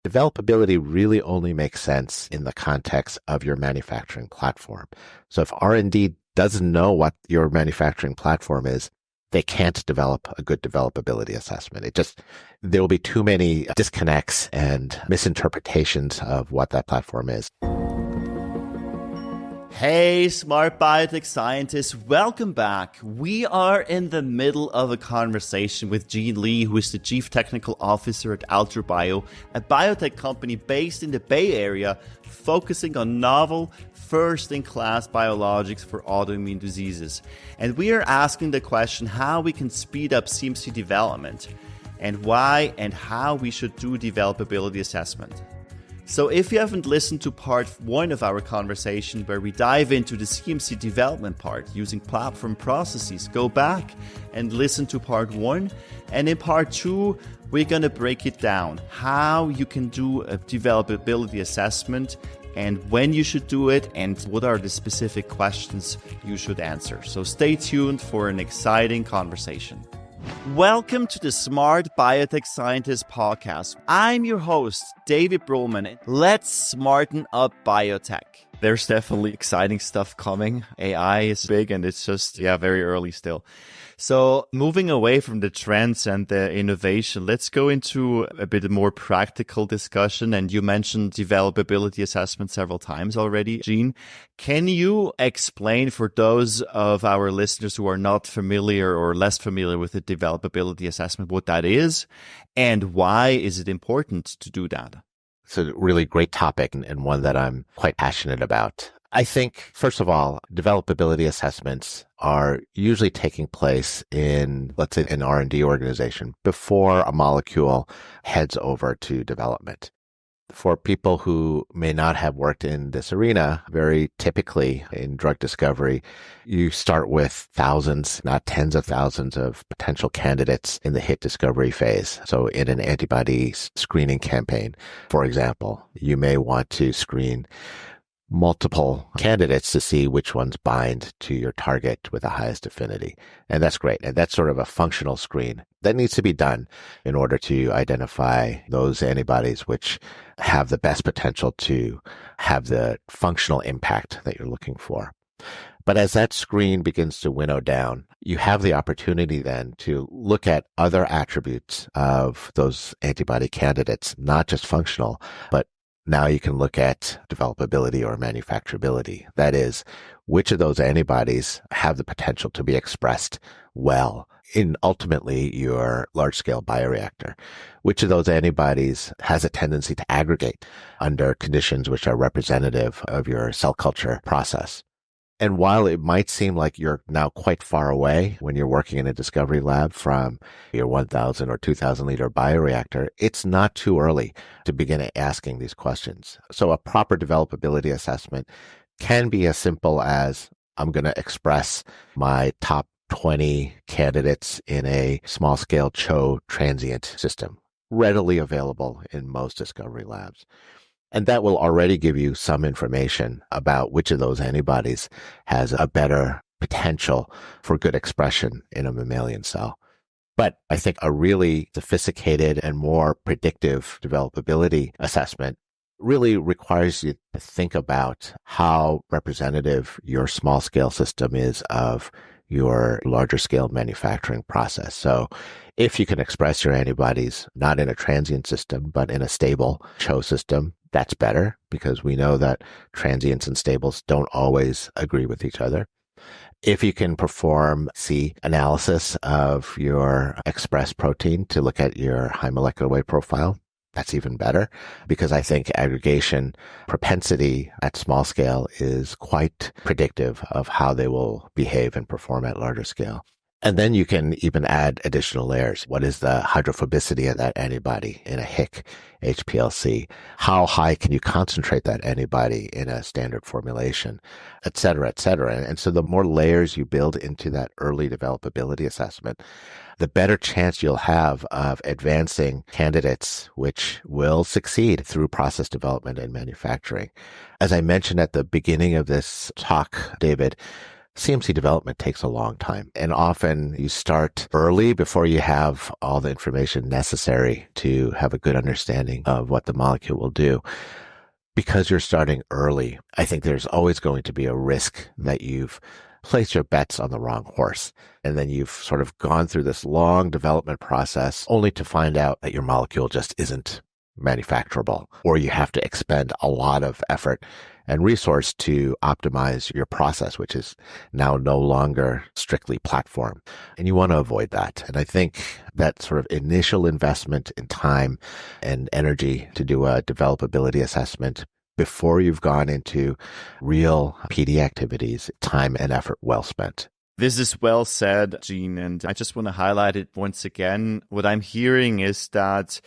Developability really only makes sense in the context of your manufacturing platform. So if R&D doesn't know what your manufacturing platform is, they can't develop a good developability assessment. There will be too many disconnects and misinterpretations of what that platform is. Hey, Smart Biotech Scientists, welcome back. We are in the middle of a conversation with Jean Lee, who is the Chief Technical Officer at AltruBio, a biotech company based in the Bay Area, focusing on novel, first-in-class biologics for autoimmune diseases. And we are asking the question how we can speed up CMC development, and why and how we should do developability assessment. So if you haven't listened to part 1 of our conversation where we dive into the CMC development part using platform processes, go back and listen to part 1. And in part 2, we're going to break it down, how you can do a developability assessment and when you should do it and what are the specific questions you should answer. So stay tuned for an exciting conversation. Welcome to the Smart Biotech Scientist podcast. I'm your host, David Brohlman. Let's smarten up biotech. There's definitely exciting stuff coming. AI is big and it's just, very early still. So moving away from the trends and the innovation, let's go into a bit more practical discussion. And you mentioned developability assessment several times already, Jean. Can you explain for those of our listeners who are not familiar or less familiar with the developability assessment, what that is and why is it important to do that? It's a really great topic and one that I'm quite passionate about. I think, first of all, developability assessments are usually taking place in, let's say, an R&D organization before a molecule heads over to development. For people who may not have worked in this arena, very typically in drug discovery, you start with thousands, not tens of thousands of potential candidates in the hit discovery phase. So in an antibody screening campaign, for example, you may want to screen multiple candidates to see which ones bind to your target with the highest affinity. And that's great. And that's sort of a functional screen that needs to be done in order to identify those antibodies which have the best potential to have the functional impact that you're looking for. But as that screen begins to winnow down, you have the opportunity then to look at other attributes of those antibody candidates, not just functional, but now you can look at developability or manufacturability. That is, which of those antibodies have the potential to be expressed well in ultimately your large-scale bioreactor? Which of those antibodies has a tendency to aggregate under conditions which are representative of your cell culture process? And while it might seem like you're now quite far away when you're working in a discovery lab from your 1,000 or 2,000 liter bioreactor, it's not too early to begin asking these questions. So a proper developability assessment can be as simple as, I'm going to express my top 20 candidates in a small scale CHO transient system, readily available in most discovery labs. And that will already give you some information about which of those antibodies has a better potential for good expression in a mammalian cell. But I think a really sophisticated and more predictive developability assessment really requires you to think about how representative your small scale system is of your larger scale manufacturing process. So if you can express your antibodies not in a transient system, but in a stable CHO system, that's better because we know that transients and stables don't always agree with each other. If you can perform analysis of your expressed protein to look at your high molecular weight profile, that's even better because I think aggregation propensity at small scale is quite predictive of how they will behave and perform at larger scale. And then you can even add additional layers. What is the hydrophobicity of that antibody in a HIC HPLC? How high can you concentrate that antibody in a standard formulation, et cetera, et cetera. And so the more layers you build into that early developability assessment, the better chance you'll have of advancing candidates which will succeed through process development and manufacturing. As I mentioned at the beginning of this talk, David, CMC development takes a long time, and often you start early before you have all the information necessary to have a good understanding of what the molecule will do. Because you're starting early, I think there's always going to be a risk that you've placed your bets on the wrong horse. And then you've sort of gone through this long development process only to find out that your molecule just isn't manufacturable, or you have to expend a lot of effort and resource to optimize your process, which is now no longer strictly platform. And you want to avoid that. And I think that sort of initial investment in time and energy to do a developability assessment before you've gone into real PD activities, time and effort well spent. This is well said, Gene, and I just want to highlight it once again. What I'm hearing is that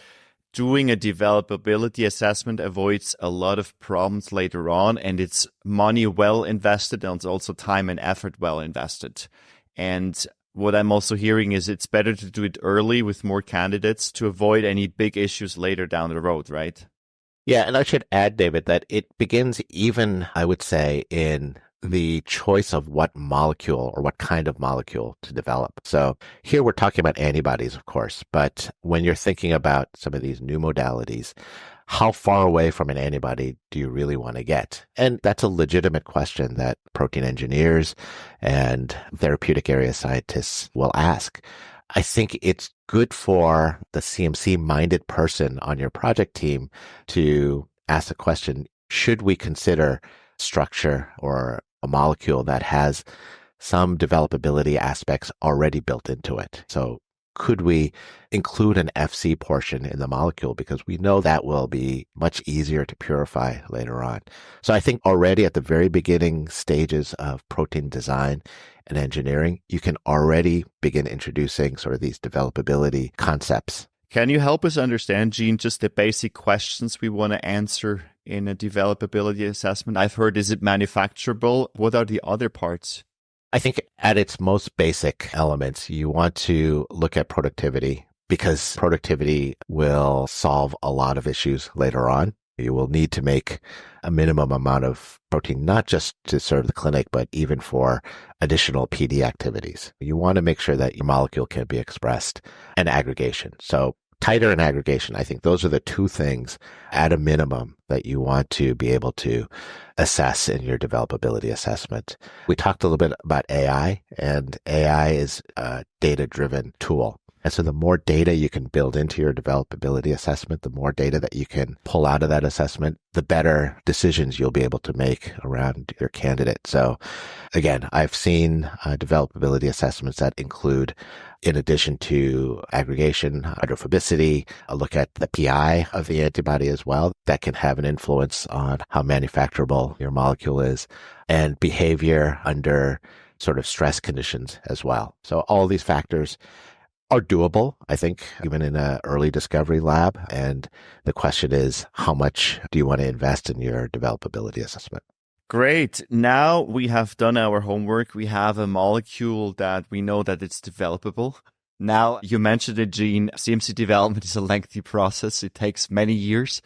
doing a developability assessment avoids a lot of problems later on, and it's money well invested and it's also time and effort well invested. And what I'm also hearing is it's better to do it early with more candidates to avoid any big issues later down the road, right? Yeah, and I should add, David, that it begins even, I would say, in the choice of what molecule or what kind of molecule to develop. So here we're talking about antibodies, of course, but when you're thinking about some of these new modalities, how far away from an antibody do you really want to get? And that's a legitimate question that protein engineers and therapeutic area scientists will ask. I think it's good for the CMC-minded person on your project team to ask the question, should we consider structure or a molecule that has some developability aspects already built into it? So could we include an FC portion in the molecule because we know that will be much easier to purify later on? So I think already at the very beginning stages of protein design and engineering, you can already begin introducing sort of these developability concepts. Can you help us understand, Gene, just the basic questions we want to answer in a developability assessment? I've heard, is it manufacturable? What are the other parts? I think at its most basic elements, you want to look at productivity because productivity will solve a lot of issues later on. You will need to make a minimum amount of protein, not just to serve the clinic, but even for additional PD activities. You want to make sure that your molecule can be expressed and aggregation. So titer and aggregation, I think those are the two things at a minimum that you want to be able to assess in your developability assessment. We talked a little bit about AI, and AI is a data-driven tool. And so the more data you can build into your developability assessment, the more data that you can pull out of that assessment, the better decisions you'll be able to make around your candidate. So again, I've seen developability assessments that include, in addition to aggregation, hydrophobicity, a look at the PI of the antibody as well. That can have an influence on how manufacturable your molecule is, and behavior under sort of stress conditions as well. So all these factors are doable, I think, even in an early discovery lab. And the question is, how much do you want to invest in your developability assessment? Great. Now we have done our homework. We have a molecule that we know that it's developable. Now, you mentioned it, Gene. CMC development is a lengthy process. It takes many years.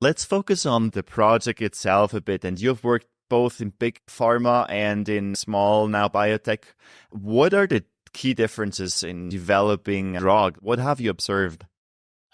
Let's focus on the project itself a bit. And you've worked both in big pharma and in small, now biotech. What are the key differences in developing a drug? What have you observed?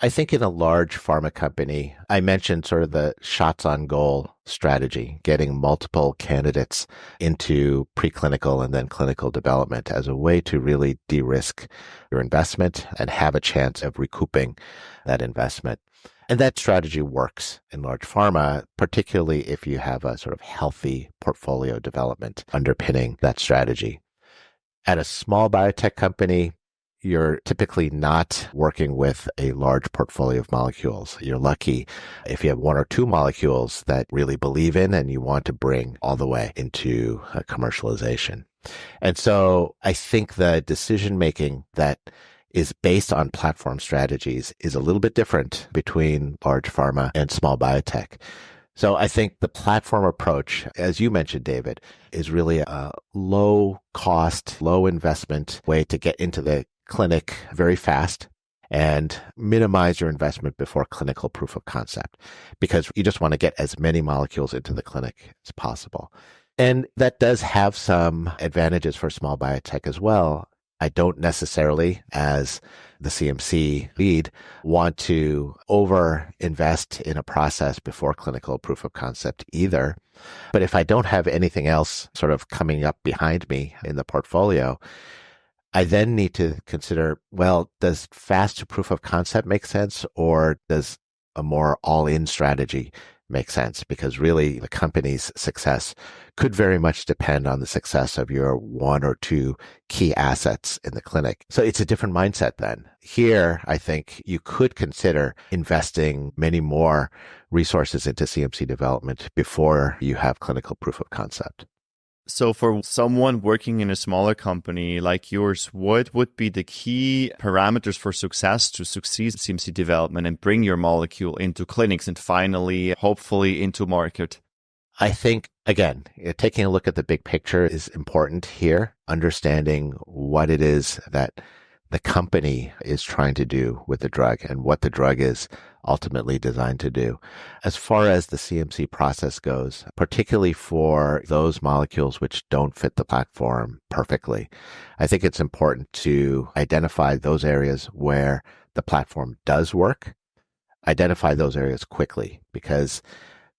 I think in a large pharma company, I mentioned sort of the shots on goal strategy, getting multiple candidates into preclinical and then clinical development as a way to really de-risk your investment and have a chance of recouping that investment. And that strategy works in large pharma, particularly if you have a sort of healthy portfolio development underpinning that strategy. At a small biotech company, you're typically not working with a large portfolio of molecules. You're lucky if you have one or two molecules that really believe in and you want to bring all the way into commercialization. And so I think the decision making that is based on platform strategies is a little bit different between large pharma and small biotech. So I think the platform approach, as you mentioned, David, is really a low cost, low investment way to get into the clinic very fast and minimize your investment before clinical proof of concept, because you just want to get as many molecules into the clinic as possible. And that does have some advantages for small biotech as well. I don't necessarily, as the CMC lead, want to over invest in a process before clinical proof of concept either. But if I don't have anything else sort of coming up behind me in the portfolio, I then need to consider, well, does fast to proof of concept make sense, or does a more all-in strategy make sense? Because really the company's success could very much depend on the success of your one or two key assets in the clinic. So it's a different mindset then. Here, I think you could consider investing many more resources into CMC development before you have clinical proof of concept. So for someone working in a smaller company like yours, what would be the key parameters for success to succeed in CMC development and bring your molecule into clinics and finally, hopefully, into market? I think, again, taking a look at the big picture is important here, understanding what it is that the company is trying to do with the drug and what the drug is ultimately designed to do. As far as the CMC process goes, particularly for those molecules which don't fit the platform perfectly, I think it's important to identify those areas where the platform does work, identify those areas quickly, because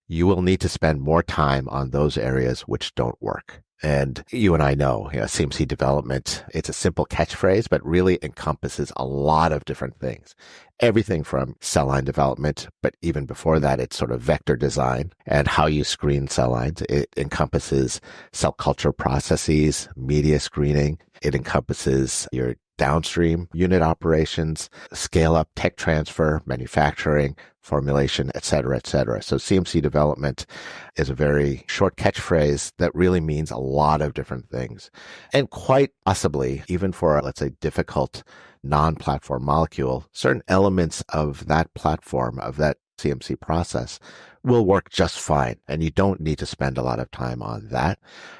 you will need to spend more time on those areas which don't work. And you and I know, CMC development, it's a simple catchphrase, but really encompasses a lot of different things. Everything from cell line development, but even before that, it's sort of vector design and how you screen cell lines. It encompasses cell culture processes, media screening. It encompasses your downstream unit operations, scale up, tech transfer, manufacturing, formulation, et cetera, et cetera. So CMC development is a very short catchphrase that really means a lot of different things. And quite possibly, even for, let's say, difficult non-platform molecule, certain elements of that platform, of that CMC process, will work just fine. And you don't need to spend a lot of time on that.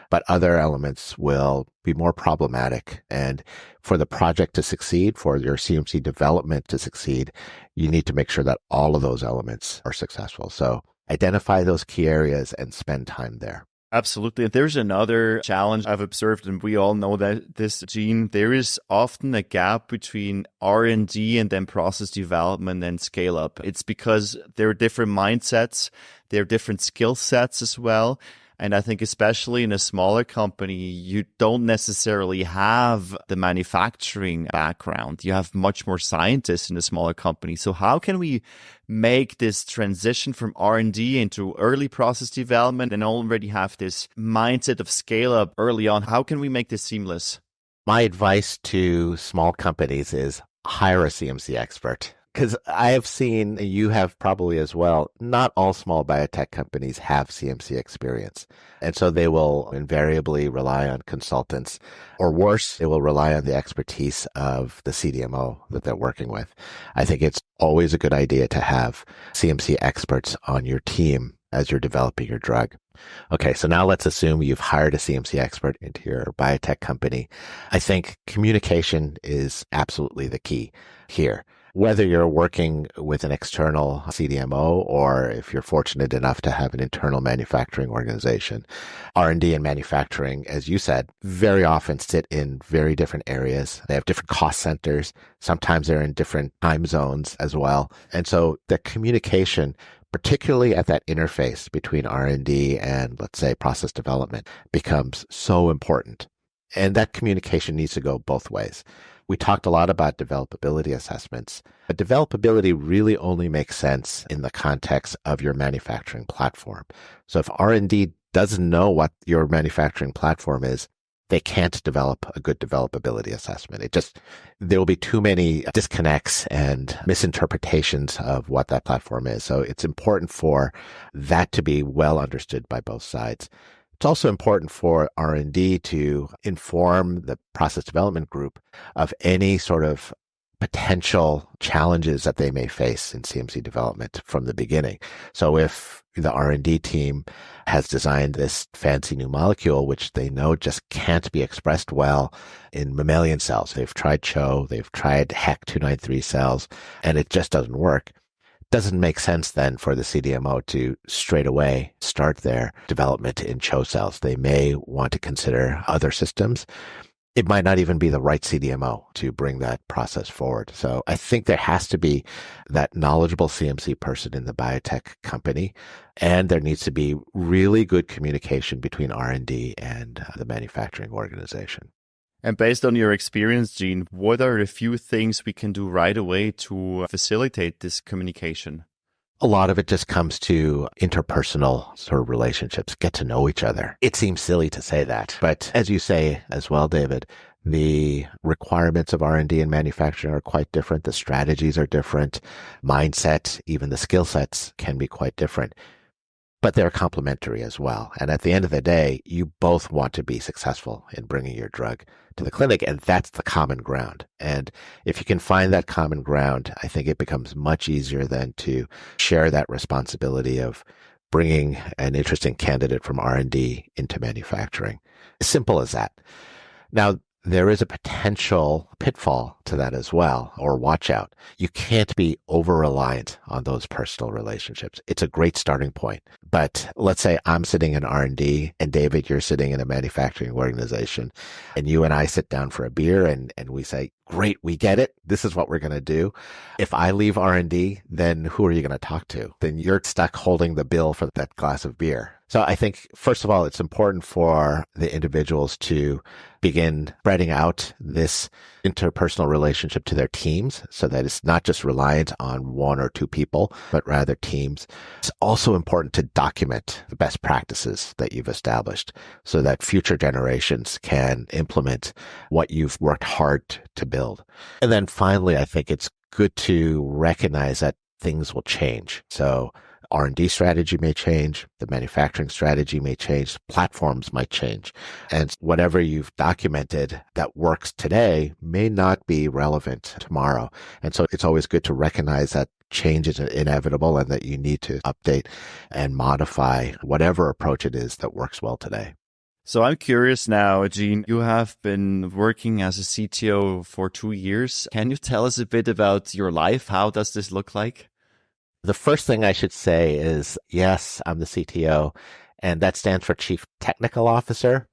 But other elements will be more problematic. And for the project to succeed, for your CMC development to succeed, you need to make sure that all of those elements are successful. So identify those key areas and spend time there. Absolutely. There's another challenge I've observed, and we all know that this, Gene, there is often a gap between R&D and then process development and scale up. It's because there are different mindsets, there are different skill sets as well. And I think especially in a smaller company, you don't necessarily have the manufacturing background. You have much more scientists in a smaller company. So how can we make this transition from R&D into early process development and already have this mindset of scale up early on? How can we make this seamless? My advice to small companies is hire a CMC expert. Because I have seen, you have probably as well, not all small biotech companies have CMC experience. And so they will invariably rely on consultants, or worse, they will rely on the expertise of the CDMO that they're working with. I think it's always a good idea to have CMC experts on your team as you're developing your drug. Okay, so now let's assume you've hired a CMC expert into your biotech company. I think communication is absolutely the key here. Whether you're working with an external CDMO or if you're fortunate enough to have an internal manufacturing organization, R&D and manufacturing, as you said, very often sit in very different areas. They have different cost centers. Sometimes they're in different time zones as well. And so the communication, particularly at that interface between R&D and, let's say, process development, becomes so important. And that communication needs to go both ways. We talked a lot about developability assessments, but developability really only makes sense in the context of your manufacturing platform. So if R&D doesn't know what your manufacturing platform is, they can't develop a good developability assessment. There will be too many disconnects and misinterpretations of what that platform is. So it's important for that to be well understood by both sides. It's also important for R&D to inform the process development group of any sort of potential challenges that they may face in CMC development from the beginning. So if the R&D team has designed this fancy new molecule, which they know just can't be expressed well in mammalian cells, they've tried CHO, they've tried HEC 293 cells, and it just doesn't work, Doesn't make sense then for the CDMO to straight away start their development in CHO cells. They may want to consider other systems. It might not even be the right CDMO to bring that process forward. So I think there has to be that knowledgeable CMC person in the biotech company, and there needs to be really good communication between R&D and the manufacturing organization. And based on your experience, Gene, what are a few things we can do right away to facilitate this communication? A lot of it just comes to interpersonal sort of relationships, get to know each other. It seems silly to say that, but as you say as well, David, the requirements of R&D and manufacturing are quite different. The strategies are different. Mindset, even the skill sets can be quite different. But they're complementary as well. And at the end of the day, you both want to be successful in bringing your drug to the clinic, and that's the common ground. And if you can find that common ground, I think it becomes much easier then to share that responsibility of bringing an interesting candidate from R&D into manufacturing. As simple as that. Now, there is a potential pitfall to that as well, or watch out. You can't be over-reliant on those personal relationships. It's a great starting point. But let's say I'm sitting in R&D and David, you're sitting in a manufacturing organization, and you and I sit down for a beer and we say, great, we get it. This is what we're going to do. If I leave R&D, then who are you going to talk to? Then you're stuck holding the bill for that glass of beer. So I think, first of all, it's important for the individuals to begin spreading out this interpersonal relationship to their teams so that it's not just reliant on one or two people, but rather teams. It's also important to document the best practices that you've established so that future generations can implement what you've worked hard to build. And then finally, I think it's good to recognize that things will change. So R&D strategy may change, the manufacturing strategy may change, platforms might change. And whatever you've documented that works today may not be relevant tomorrow. And so it's always good to recognize that change is inevitable and that you need to update and modify whatever approach it is that works well today. So I'm curious now, Gene, you have been working as a CTO for 2 years. Can you tell us a bit about your life? How does this look like? The first thing I should say is, yes, I'm the CTO, and that stands for Chief Technical Officer,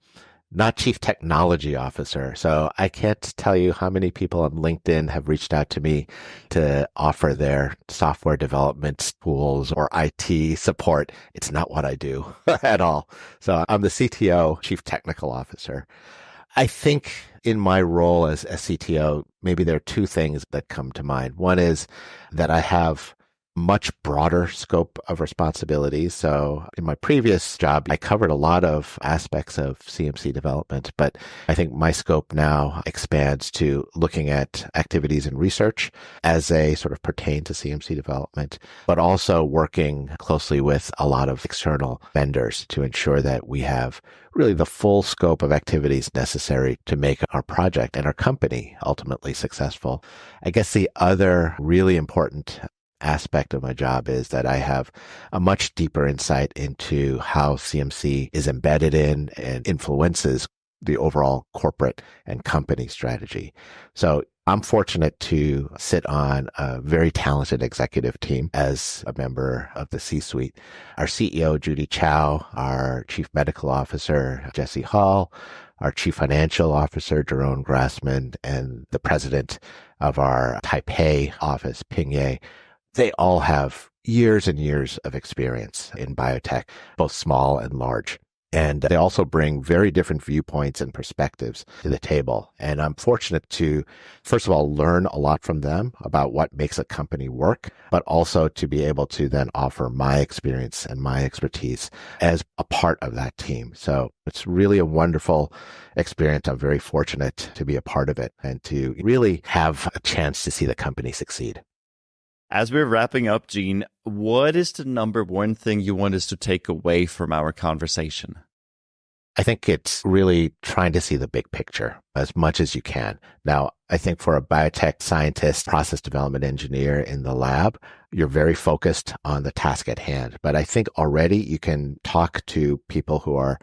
not Chief Technology Officer. So I can't tell you how many people on LinkedIn have reached out to me to offer their software development tools or IT support. It's not what I do at all. So I'm the CTO, Chief Technical Officer. I think in my role as a CTO, maybe there are two things that come to mind. One is that I have much broader scope of responsibilities. So in my previous job, I covered a lot of aspects of CMC development, but I think my scope now expands to looking at activities in research as they sort of pertain to CMC development, but also working closely with a lot of external vendors to ensure that we have really the full scope of activities necessary to make our project and our company ultimately successful. I guess the other really important aspect of my job is that I have a much deeper insight into how CMC is embedded in and influences the overall corporate and company strategy. So I'm fortunate to sit on a very talented executive team as a member of the C-suite. Our CEO, Judy Chow, our Chief Medical Officer, Jesse Hall, our Chief Financial Officer, Jerome Grassman, and the President of our Taipei office, Ping Ye. They all have years and years of experience in biotech, both small and large. And they also bring very different viewpoints and perspectives to the table. And I'm fortunate to, first of all, learn a lot from them about what makes a company work, but also to be able to then offer my experience and my expertise as a part of that team. So it's really a wonderful experience. I'm very fortunate to be a part of it and to really have a chance to see the company succeed. As we're wrapping up, Gene, what is the number one thing you want us to take away from our conversation? I think it's really trying to see the big picture as much as you can. Now, I think for a biotech scientist, process development engineer in the lab, you're very focused on the task at hand. But I think already you can talk to people who are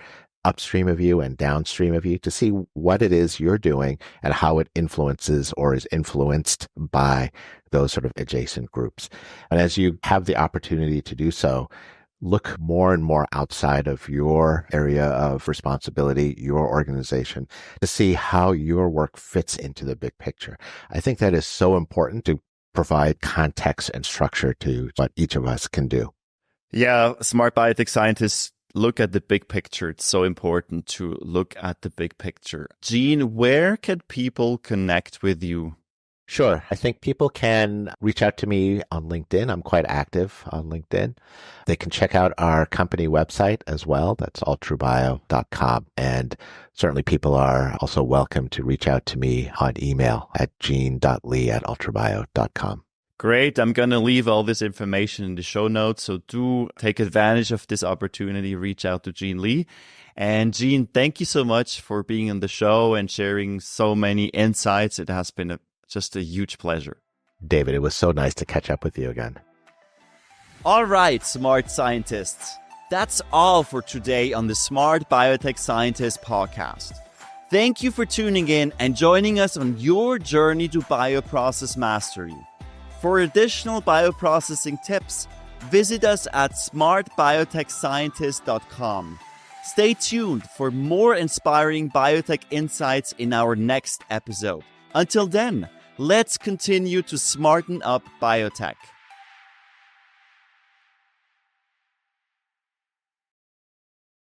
upstream of you and downstream of you to see what it is you're doing and how it influences or is influenced by those sort of adjacent groups. And as you have the opportunity to do so, look more and more outside of your area of responsibility, your organization, to see how your work fits into the big picture. I think that is so important to provide context and structure to what each of us can do. Yeah, smart biotech scientists look at the big picture. It's so important to look at the big picture. Gene, where can people connect with you? Sure. I think people can reach out to me on LinkedIn. I'm quite active on LinkedIn. They can check out our company website as well. That's AltruBio.com. And certainly people are also welcome to reach out to me on email at gene.lee@altrubio.com. Great. I'm going to leave all this information in the show notes. So do take advantage of this opportunity. Reach out to Gene Lee. And Gene, thank you so much for being on the show and sharing so many insights. It has been just a huge pleasure. David, it was so nice to catch up with you again. All right, smart scientists. That's all for today on the Smart Biotech Scientist podcast. Thank you for tuning in and joining us on your journey to bioprocess mastery. For additional bioprocessing tips, visit us at smartbiotechscientist.com. Stay tuned for more inspiring biotech insights in our next episode. Until then, let's continue to smarten up biotech.